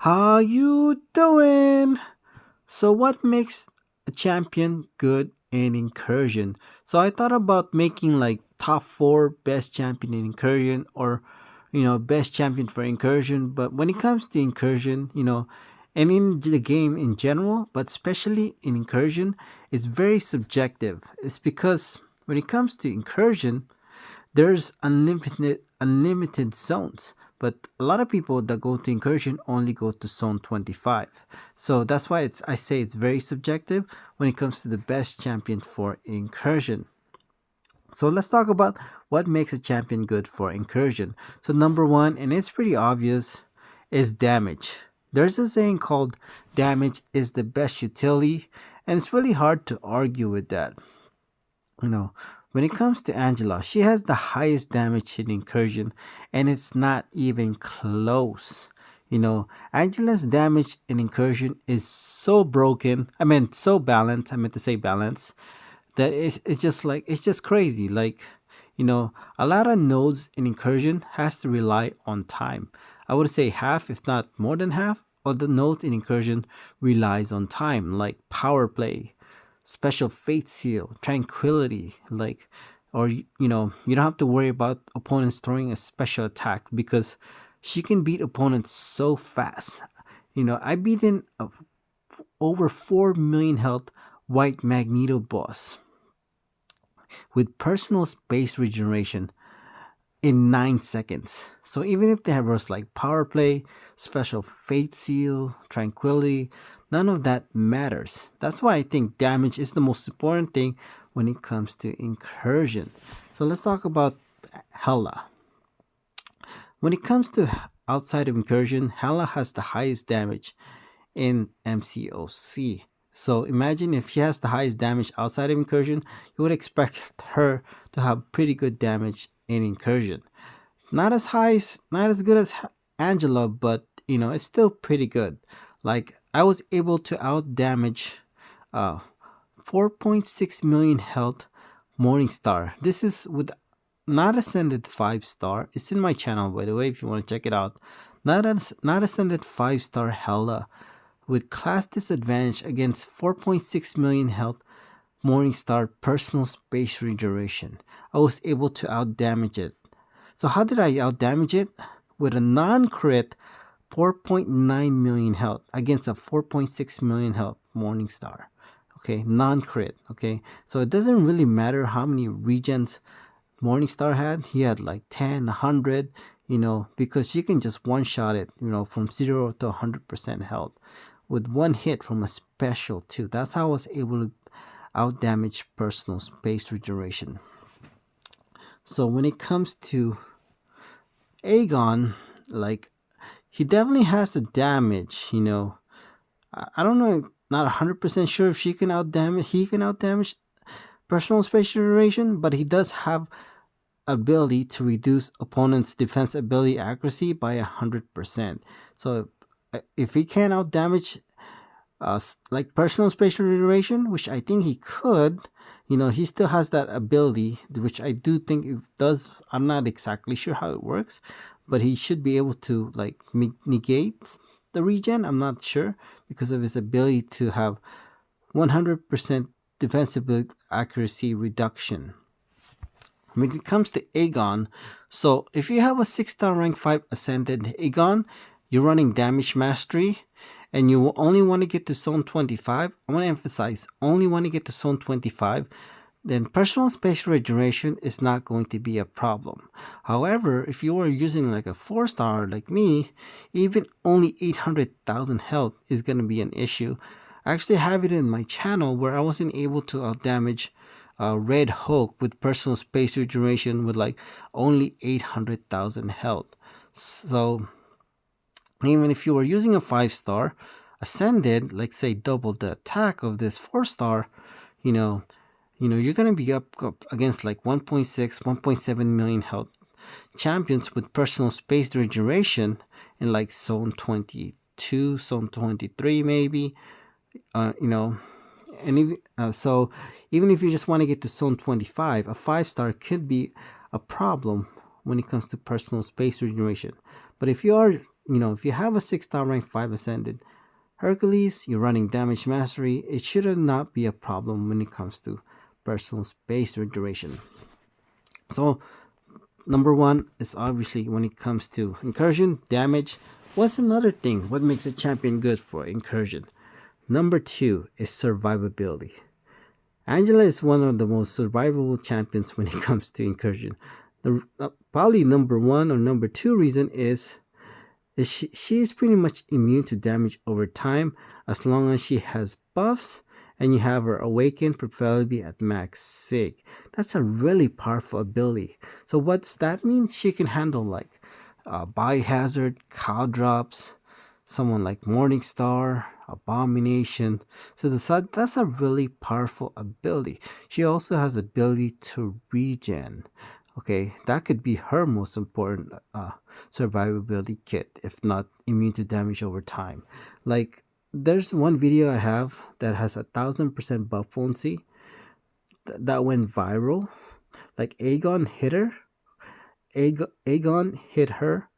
How you doing? So what makes a champion good in Incursion? So I thought about making like top 4 best champion in Incursion or best champion for Incursion, but when it comes to Incursion, and in the game in general, but especially in Incursion, it's very subjective. It's because when it comes to Incursion, there's unlimited zones, but a lot of people that go to Incursion only go to zone 25. So that's why I say it's very subjective when it comes to the best champion for Incursion. So let's talk about what makes a champion good for Incursion. So number one, and it's pretty obvious, is damage. There's a saying called damage is the best utility, and it's really hard to argue with that. You know, when it comes to Angela, she has the highest damage in Incursion, and it's not even close. Angela's damage in Incursion is so broken. I mean, so balanced. I meant to say balance. That it's just like, it's just crazy. Like, a lot of nodes in Incursion has to rely on time. I would say half, if not more than half, of the nodes in Incursion relies on time, like power play, special fate seal, tranquility, like, or you don't have to worry about opponents throwing a special attack because she can beat opponents so fast. I beat in over 4 million health white Magneto boss with personal space regeneration in 9 seconds. So even if they have words like power play, special fate seal, tranquility, none of that matters. That's why I think damage is the most important thing when it comes to Incursion. So let's talk about Hela. When it comes to outside of Incursion, Hela has the highest damage in MCOC. So imagine if she has the highest damage outside of Incursion, you would expect her to have pretty good damage in Incursion. Not as good as Angela, but it's still pretty good. Like I was able to out damage 4.6 million health Morningstar. This is with not ascended 5 star. It's in my channel, by the way, if you want to check it out. Not ascended 5 star Hella with class disadvantage against 4.6 million health Morningstar personal space regeneration. I was able to out damage it. So how did I out damage it? With a non-crit 4.9 million health against a 4.6 million health Morningstar. Okay, non-crit. Okay, so it doesn't really matter how many regions Morningstar had. He had like 10, 100, because you can just one-shot it, from 0 to 100% health with one hit from a special too. That's how I was able to out damage personal space regeneration. So when it comes to Aegon, like he definitely has the damage. I don't know, not 100% sure if she can out damage. He can out damage personal space regeneration, but he does have ability to reduce opponent's defense ability accuracy by 100%. So if he can out damage like personal space regeneration, which I think he could, he still has that ability, which I do think it does. I'm not exactly sure how it works, but he should be able to like negate the regen. I'm not sure because of his ability to have 100% defensive accuracy reduction. When it comes to Aegon, so if you have a 6-star rank 5 ascended Aegon, you're running damage mastery, and you only want to get to zone 25. I want to emphasize, only want to get to zone 25, then personal space regeneration is not going to be a problem. However, if you are using like a 4-star like me, even only 800,000 health is going to be an issue. I actually have it in my channel where I wasn't able to outdamage Red Hulk with personal space regeneration with like only 800,000 health. So even if you were using a 5-star ascended, like say double the attack of this 4-star, you know, you're gonna be up against like 1.6, 1.7 million health champions with personal space regeneration in like zone 22, zone 23 maybe. And so even if you just want to get to zone 25, a 5-star could be a problem when it comes to personal space regeneration. But if you are if you have a 6-star rank 5 ascended Hercules, you're running damage mastery, it should not be a problem when it comes to personal space or duration. So number one is obviously when it comes to incursion, damage. What's another thing? What makes a champion good for incursion? Number two is survivability. Angela is one of the most survivable champions when it comes to incursion. The probably number one or number two reason is she is pretty much immune to damage over time as long as she has buffs and you have her awakened preferably at max sig. That's a really powerful ability. So what's that mean? She can handle like biohazard, cow drops, someone like Morningstar, Abomination. So that's a really powerful ability. She also has ability to regen. Okay, that could be her most important survivability kit, if not immune to damage over time. Like, there's one video I have that has 1,000% buff potency that went viral. Like, Aegon hit her,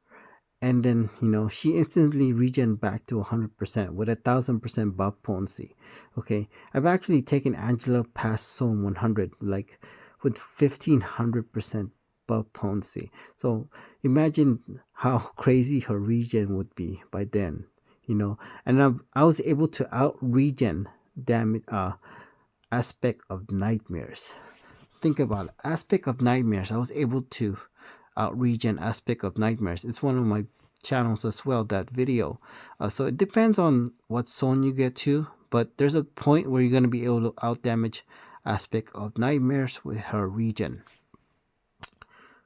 and then she instantly regen back to 100% with 1,000% buff potency. Okay, I've actually taken Angela past zone 100, like with 1,500% buff potency. So imagine how crazy her regen would be by then. And I was able to out regen damage aspect of nightmares. Think about it. Aspect of nightmares. I was able to out regen aspect of nightmares. It's one of my channels as well, that video. So it depends on what zone you get to, but there's a point where you're going to be able to out damage aspect of nightmares with her regen.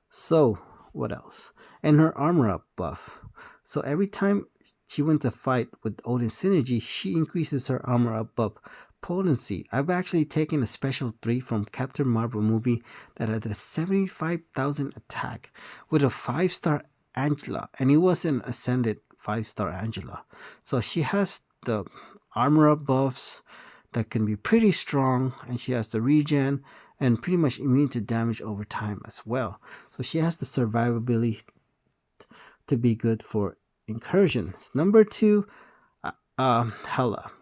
So what else? And her armor up buff. So every time she wins a fight with Odin Synergy, she increases her armor up buff potency. I've actually taken a special 3 from Captain Marvel movie that had a 75,000 attack with a 5-star Angela, and it was an ascended 5-star Angela. So she has the armor up buffs that can be pretty strong, and she has the regen and pretty much immune to damage over time as well. So she has the survivability to be good for incursions. Number 2, Hela.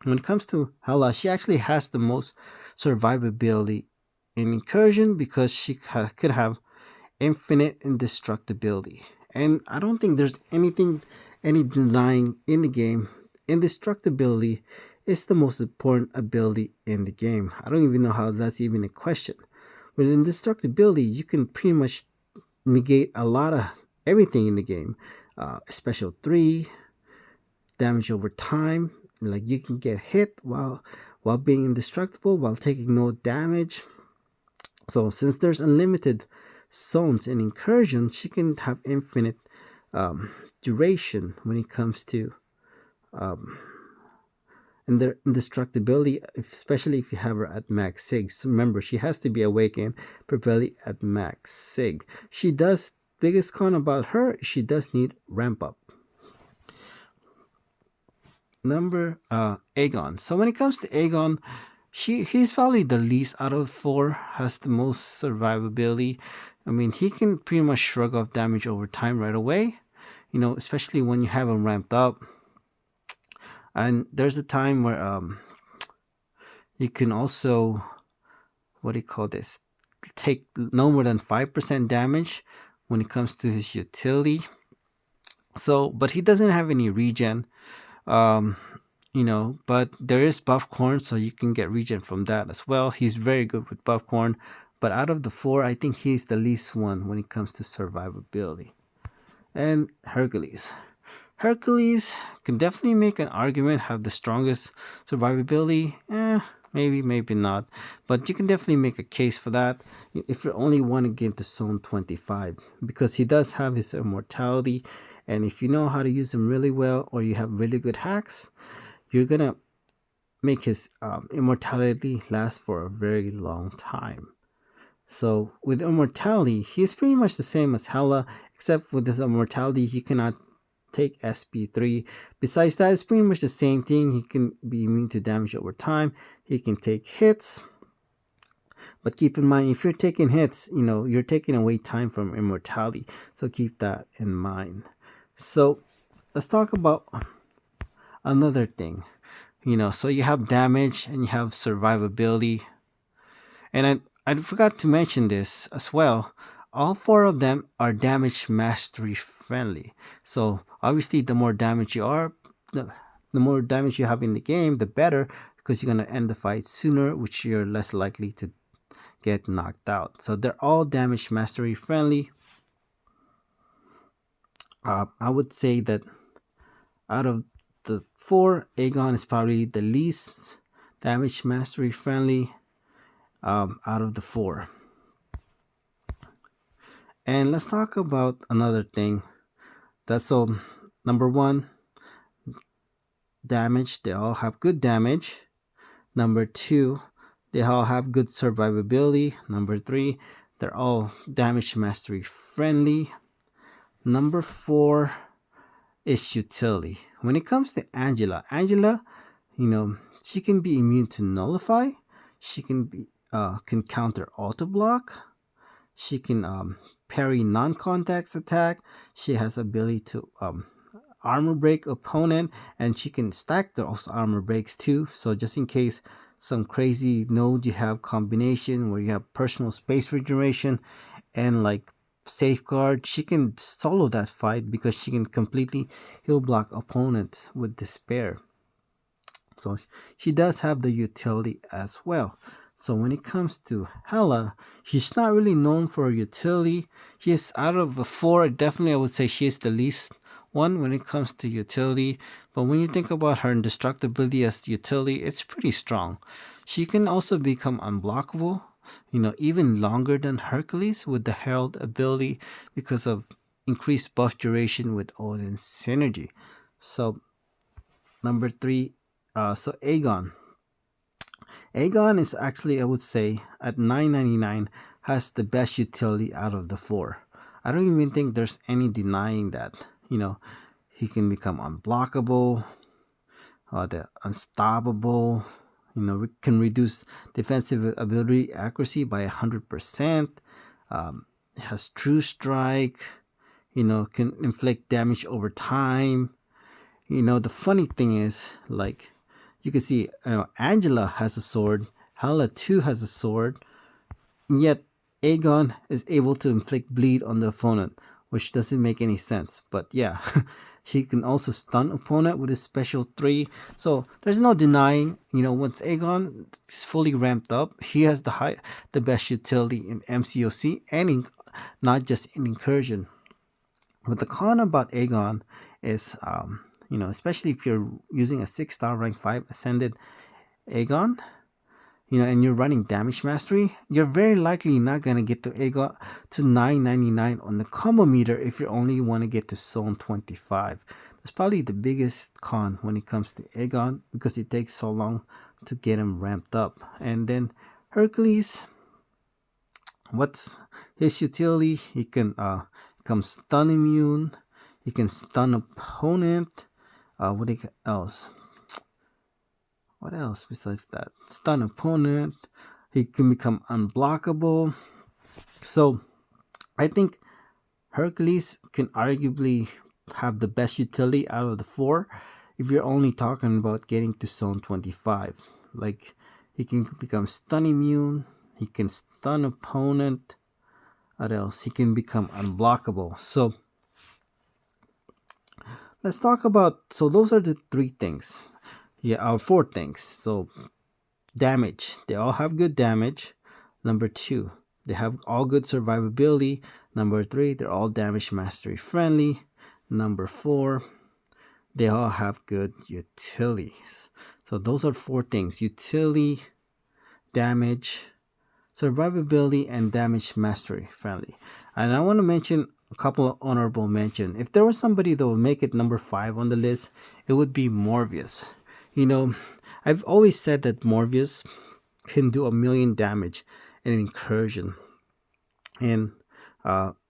When it comes to Hela, she actually has the most survivability in incursion because she could have infinite indestructibility. And I don't think there's any denying in the game. Indestructibility is the most important ability in the game. I don't even know how that's even a question. With indestructibility, you can pretty much negate a lot of everything in the game. Special 3, damage over time. Like, you can get hit while being indestructible, while taking no damage. So since there's unlimited zones in incursion, she can have infinite duration when it comes to indestructibility, especially if you have her at max sig. So remember, she has to be awakened preferably at max sig. She does, biggest con about her, she does need ramp up. Number Aegon. So when it comes to Aegon, he's probably the least out of 4, has the most survivability. I mean, he can pretty much shrug off damage over time right away, especially when you have him ramped up. And there's a time where you can also, what do you call this, take no more than 5% damage when it comes to his utility. So, but he doesn't have any regen. But there is Buffcorn, so you can get regen from that as well. He's very good with Buffcorn, but out of the 4, I think he's the least one when it comes to survivability. And Hercules. Hercules can definitely make an argument, have the strongest survivability. Maybe not, but you can definitely make a case for that if you only want to get to zone 25, because he does have his immortality, and if you know how to use him really well, or you have really good hacks, you're gonna make his immortality last for a very long time. So with immortality, he's pretty much the same as Hela, except with his immortality, he cannot take SP3. Besides that, it's pretty much the same thing. He can be immune to damage over time. He can take hits. But keep in mind, if you're taking hits, you're taking away time from immortality. So keep that in mind. So let's talk about another thing. So you have damage and you have survivability. And I forgot to mention this as well. All four of them are damage mastery friendly. So obviously, the more damage you are, the more damage you have in the game, the better, because you're gonna end the fight sooner, which you're less likely to get knocked out. So they're all damage mastery friendly. I would say that out of the four, Aegon is probably the least damage mastery friendly out of the four. And let's talk about another thing. That's so number one, damage. They all have good damage. Number two, they all have good survivability. Number three, they're all damage mastery friendly. Number four is utility. When it comes to Angela, she can be immune to nullify. She can counter auto block. She can parry non-contact attack. She has ability to armor break opponent, and she can stack those armor breaks too. So just in case some crazy node you have combination where you have personal space regeneration and like safeguard, she can solo that fight because she can completely heal block opponents with despair. So she does have the utility as well. So when it comes to Hela, she's not really known for her utility. She's out of the four, definitely I would say she's the least one when it comes to utility. But when you think about her indestructibility as utility, it's pretty strong. She can also become unblockable, even longer than Hercules with the Herald ability because of increased buff duration with Odin's synergy. So number three, so Aegon. Aegon is actually, I would say, at 999 has the best utility out of the four. I don't even think there's any denying that. He can become unblockable, the unstoppable. Can reduce defensive ability accuracy by 100%. Has true strike. Can inflict damage over time. The funny thing is, like, you can see Angela has a sword, Hela too has a sword, and yet Aegon is able to inflict bleed on the opponent, which doesn't make any sense. But yeah, he can also stun opponent with his special 3. So there's no denying, once Aegon is fully ramped up, he has the best utility in MCOC and not just in Incursion. But the con about Aegon is, especially if you're using a 6-star rank 5 ascended Aegon, and you're running damage mastery, you're very likely not gonna get to Aegon to 999 on the combo meter if you only want to get to zone 25. That's probably the biggest con when it comes to Aegon because it takes so long to get him ramped up. And then Hercules, what's his utility? He can become stun immune. He can stun opponent. What else? What else besides that? Stun opponent. He can become unblockable. So I think Hercules can arguably have the best utility out of the four if you're only talking about getting to zone 25. Like, he can become stun immune. He can stun opponent. What else? He can become unblockable. So let's talk about. So those are the 3 things. Yeah, our 4 things. So damage. They all have good damage. Number 2, they have all good survivability. Number 3, they're all damage mastery friendly. Number 4, they all have good utilities. So those are 4 things: utility, damage, survivability, and damage mastery friendly. And I want to mention a couple of honorable mention. If there was somebody that would make it number 5 on the list, it would be Morbius. I've always said that Morbius can do 1,000,000 damage in an incursion, and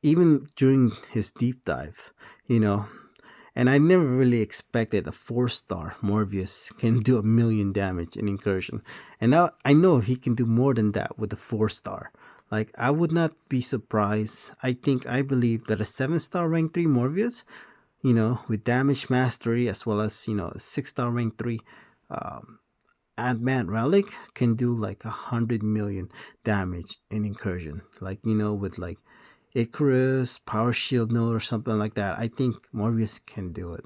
even during his deep dive, and I never really expected a 4-star Morbius can do 1,000,000 damage in incursion, and now I know he can do more than that with a 4-star. Like, I would not be surprised. I believe that a 7-star rank 3 Morbius with damage mastery as well as, 6-star rank 3. Um, Ant-Man Relic can do like 100 million damage in Incursion. Like, with like Icarus, Power Shield Node or something like that. I think Morbius can do it.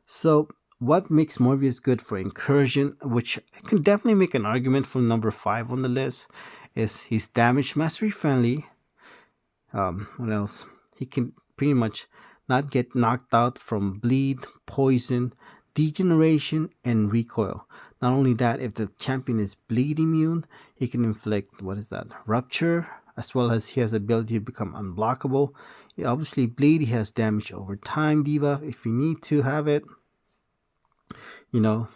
So, what makes Morbius good for Incursion, which I can definitely make an argument for number 5 on the list, is he's damage mastery friendly. What else? He can pretty much not get knocked out from bleed, poison, degeneration, and recoil. Not only that, if the champion is bleed immune, he can inflict, what is that, rupture, as well as he has the ability to become unblockable. Obviously, bleed, he has damage over time debuff if you need to have it. You know,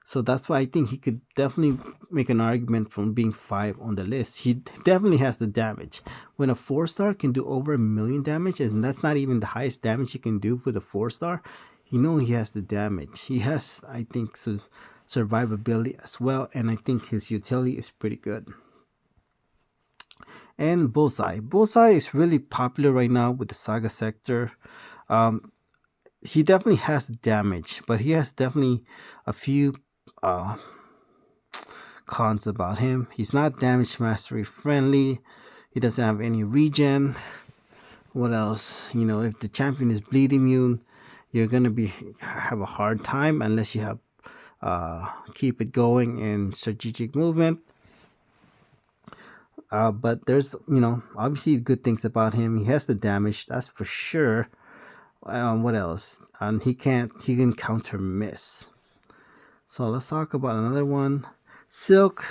so that's why I think he could definitely make an argument from being 5 on the list. He definitely has the damage. When a 4-star can do over 1 million damage, and that's not even the highest damage he can do for the 4-star, he has the damage. He has, I think, survivability as well, and I think his utility is pretty good. And Bullseye. Bullseye is really popular right now with the Saga Sector. He definitely has damage, but he has definitely a few uh, cons about him. He's not damage mastery friendly. He doesn't have any regen. What else? If the champion is bleed immune, you're gonna have a hard time unless you have keep it going in strategic movement. But there's obviously good things about him. He has the damage, that's for sure. What else? And he can counter miss. So let's talk about another one. Silk.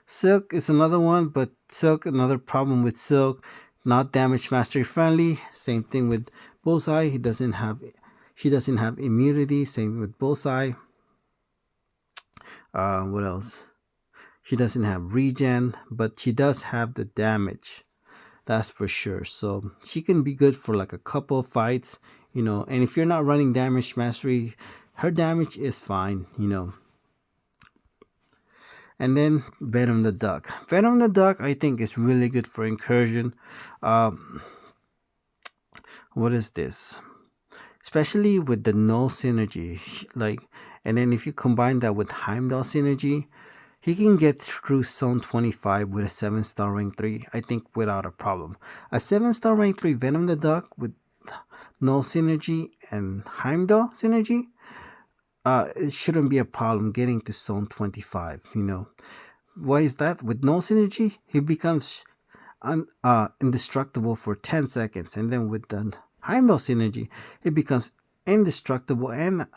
Silk is another one, but another problem with Silk, not damage mastery friendly. Same thing with Bullseye. She doesn't have immunity. Same with Bullseye. What else? She doesn't have regen, but she does have the damage. That's for sure. So she can be good for like a couple of fights, and if you're not running damage mastery, her damage is fine. And then Venom the Duck. Venom the Duck, I think, is really good for Incursion. What is this? Especially with the null synergy, and then if you combine that with Heimdall synergy, he can get through Zone 25 with a 7-star rank 3, I think, without a problem. A 7-star rank 3 Venom the Duck with null synergy and Heimdall synergy, it shouldn't be a problem getting to Zone 25. Why is that? With no synergy, he becomes indestructible for 10 seconds, and then with the Heimdall synergy, it becomes indestructible and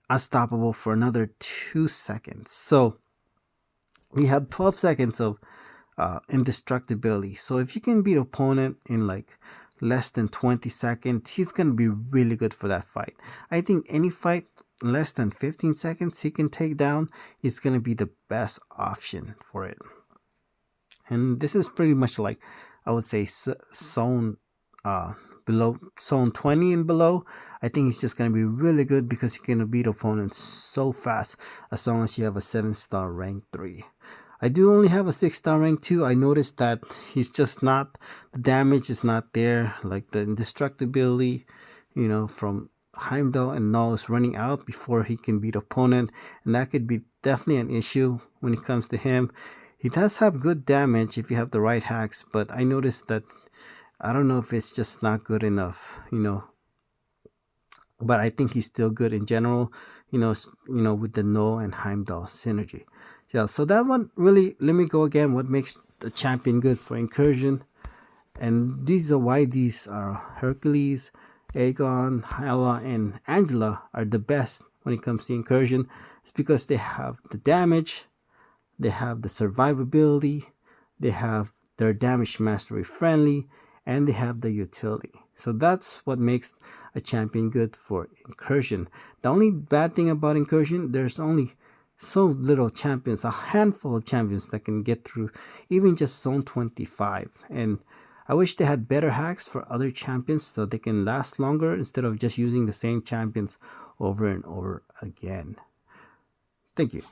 unstoppable for another 2 seconds. So we have 12 seconds of indestructibility. So if you can beat opponent in like less than 20 seconds, he's going to be really good for that fight. I think any fight less than 15 seconds he can take down is going to be the best option for it. And this is pretty much like, I would say, zone below zone 20 and below. I think it's just going to be really good because you're going to beat opponents so fast as long as you have a 7-star rank 3. I do only have a 6-star rank 2. I noticed that he's just not, the damage is not there, like the indestructibility, from Heimdall and Null is running out before he can beat opponent, and that could be definitely an issue when it comes to him. He does have good damage if you have the right hacks, but I noticed that I don't know if it's just not good enough, But I think he's still good in general, with the Null and Heimdall synergy. Yeah, so that one really, let me go again. What makes the champion good for Incursion? And these are why these are Hercules, Aegon, Hyla, and Angela are the best when it comes to Incursion. It's because they have the damage, they have the survivability, they have their damage mastery friendly, and they have the utility. So that's what makes a champion good for Incursion. The only bad thing about Incursion, there's only so little champions, a handful of champions that can get through even just zone 25. And I wish they had better hacks for other champions so they can last longer instead of just using the same champions over and over again. Thank you.